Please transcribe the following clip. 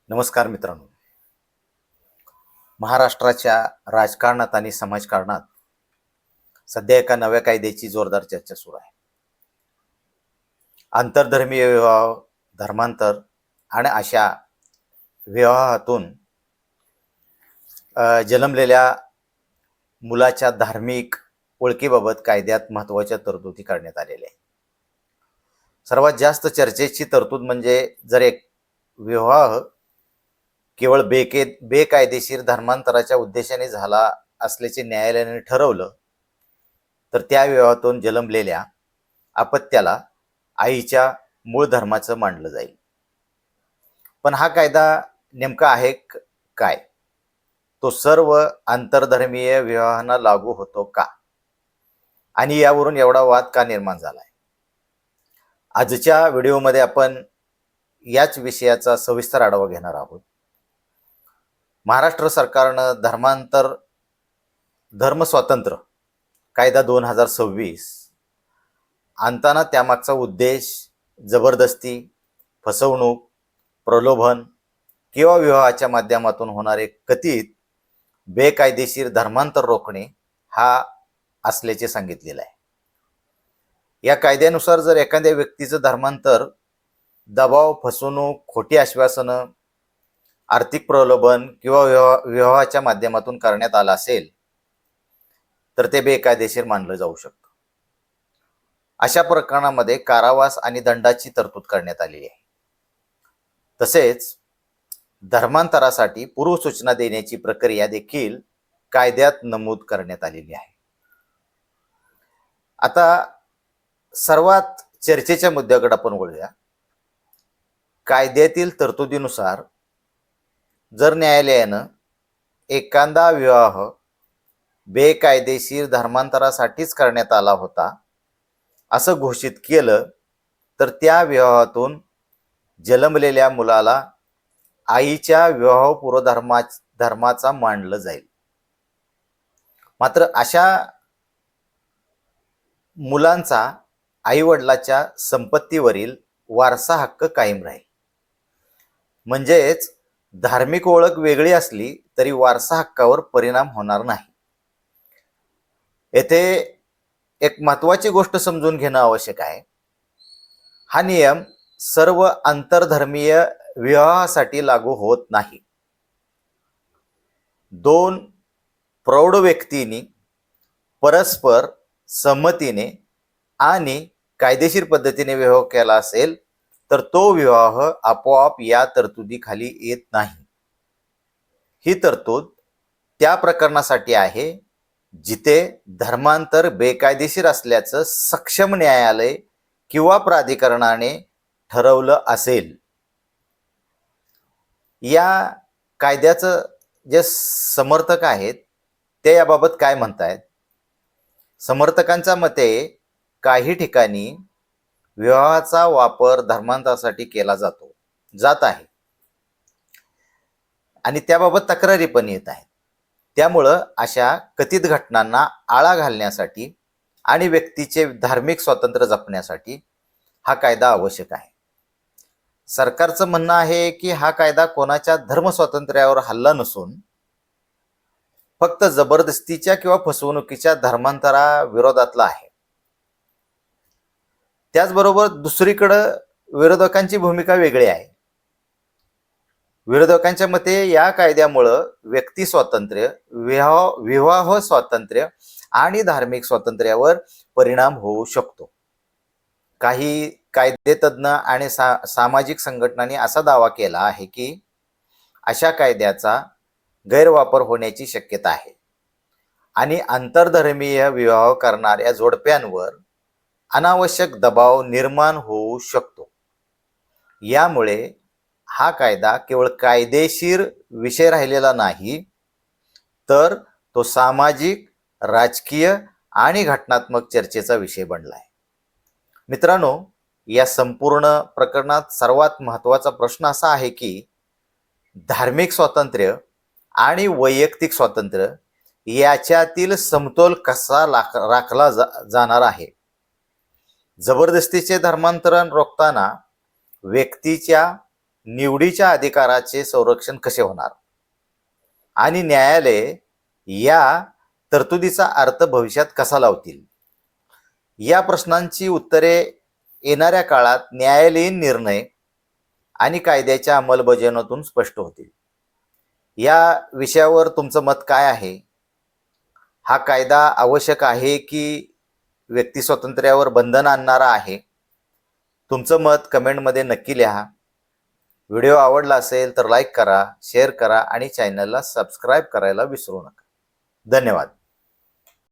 नमस्कार मित्रांनो. महाराष्ट्राच्या राजकारणात आणि समाजकारणात सध्या एका नव्या कायद्याची जोरदार चर्चा सुरू आहे. आंतरधर्मीय विवाह, धर्मांतर आणि अशा विवाहातून जन्मलेल्या मुलाच्या धार्मिक ओळखीबाबत कायद्यात महत्त्वाच्या तरतुदी करण्यात आलेल्या आहेत. सर्वात जास्त चर्चेची तरतूद म्हणजे जर एक विवाह केवळ बेकायदेशीर धर्मांतराच्या उद्देशाने झाला असल्याचे न्यायालयाने ठरवलं तर त्या विवाहातून जन्मलेल्या अपत्याला आईच्या मूळ धर्माचं मानलं जाईल. पण हा कायदा नेमका आहे काय? तो सर्व आंतरधर्मीय विवाहांना लागू होतो का? आणि यावरून एवढा वाद का निर्माण झालाय? आजच्या व्हिडिओमध्ये आपण याच विषयाचा सविस्तर आढावा घेणार आहोत. महाराष्ट्र सरकारनं धर्म स्वातंत्र्य कायदा 2026 आणताना त्यामागचा उद्देश जबरदस्ती, फसवणूक, प्रलोभन किंवा विवाहाच्या माध्यमातून होणारे कथित बेकायदेशीर धर्मांतर रोखणे हा असल्याचे सांगितलेलं आहे. या कायद्यानुसार जर एखाद्या व्यक्तीचं धर्मांतर दबाव, फसवणूक, खोटी आश्वासनं, आर्थिक प्रलोभन किंवा विवाहाच्या माध्यमातून करण्यात आला असेल तर ते बेकायदेशीर मानलं जाऊ शकतं. अशा प्रकरणामध्ये कारावास आणि दंडाची तरतूद करण्यात आलेली आहे. तसेच धर्मांतरासाठी पूर्वसूचना देण्याची प्रक्रिया देखील कायद्यात नमूद करण्यात आलेली आहे. आता सर्वात चर्चेच्या मुद्द्याकडे आपण वळूया. कायद्यातील तरतुदीनुसार जर न्यायालयानं एखादा विवाह बेकायदेशीर धर्मांतरासाठीच करण्यात आला होता असं घोषित केलं तर त्या विवाहातून जन्मलेल्या मुलाला आईच्या विवाहपूर्व धर्माचा मानलं जाईल. मात्र अशा मुलांचा आईवडिलाच्या संपत्तीवरील वारसा हक्क कायम राहील. म्हणजेच धार्मिक ओळख वेगळी असली तरी वारसा हक्कावर परिणाम होणार नाही. येथे एक महत्त्वाची गोष्ट समजून घेणं आवश्यक आहे. हा नियम सर्व आंतरधर्मीय विवाहासाठी लागू होत नाही. दोन प्रौढ व्यक्तींनी परस्पर संमतीने आणि कायदेशीर पद्धतीने विवाह केला असेल तर तो विवाह आपोआप या तरतुदीखाली येत नाही. ही तरतूद त्या प्रकरणासाठी आहे जिथे धर्मांतर बेकायदेशीर असल्याचं सक्षम न्यायालय किंवा प्राधिकरणाने ठरवलं असेल. या कायद्याचं जे समर्थक आहेत ते याबाबत काय म्हणतायत? समर्थकांच्या मते काही ठिकाणी विवाहाचा वापर धर्मांतरासाठी केला जात आहे आणि त्याबाबत तक्रारी पण येत आहेत. त्यामुळं अशा कथित घटनांना आळा घालण्यासाठी आणि व्यक्तीचे धार्मिक स्वातंत्र्य जपण्यासाठी हा कायदा आवश्यक आहे. सरकारचं म्हणणं आहे की हा कायदा कोणाच्या धर्मस्वातंत्र्यावर हल्ला नसून फक्त जबरदस्तीच्या किंवा फसवणुकीच्या धर्मांतरा विरोधातला आहे. त्याचबरोबर दुसरीकडं विरोधकांची भूमिका वेगळी आहे. विरोधकांच्या मते या कायद्यामुळं व्यक्ती स्वातंत्र्य, विवाह स्वातंत्र्य आणि धार्मिक स्वातंत्र्यावर परिणाम होऊ शकतो. काही कायदेतज्ञ आणि सामाजिक संघटनांनी असा दावा केला आहे की अशा कायद्याचा गैरवापर होण्याची शक्यता आहे आणि आंतरधर्मीय विवाह करणाऱ्या जोडप्यांवर अनावश्यक दबाव निर्माण होऊ शकतो. यामुळे हा कायदा केवळ कायदेशीर विषय राहिलेला नाही तर तो सामाजिक, राजकीय आणि घटनात्मक चर्चेचा विषय बनला आहे. मित्रांनो, या संपूर्ण प्रकरणात सर्वात महत्त्वाचा प्रश्न असा आहे की धार्मिक स्वातंत्र्य आणि वैयक्तिक स्वातंत्र्य याच्यातील समतोल कसा राखला जाणार आहे. जबरदस्तीचे धर्मांतरण रोखताना व्यक्तीच्या निवडीच्या अधिकाराचे संरक्षण कसे होणार आणि न्यायालय या तरतुदीचा अर्थ भविष्यात कसा लावतील, या प्रश्नांची उत्तरे येणाऱ्या काळात न्यायालयीन निर्णय आणि कायद्याच्या अंमलबजावणीतून स्पष्ट होतील. या विषयावर तुमचं मत काय आहे? हा कायदा आवश्यक आहे की व्यक्ती स्वातंत्र्यावर बंधन आणणारा आहे? तुमचं मत कमेंटमध्ये नक्की लिहा. व्हिडिओ आवडला असेल तर लाईक करा, शेअर करा आणि चॅनलला सबस्क्राईब करायला विसरू नका. धन्यवाद.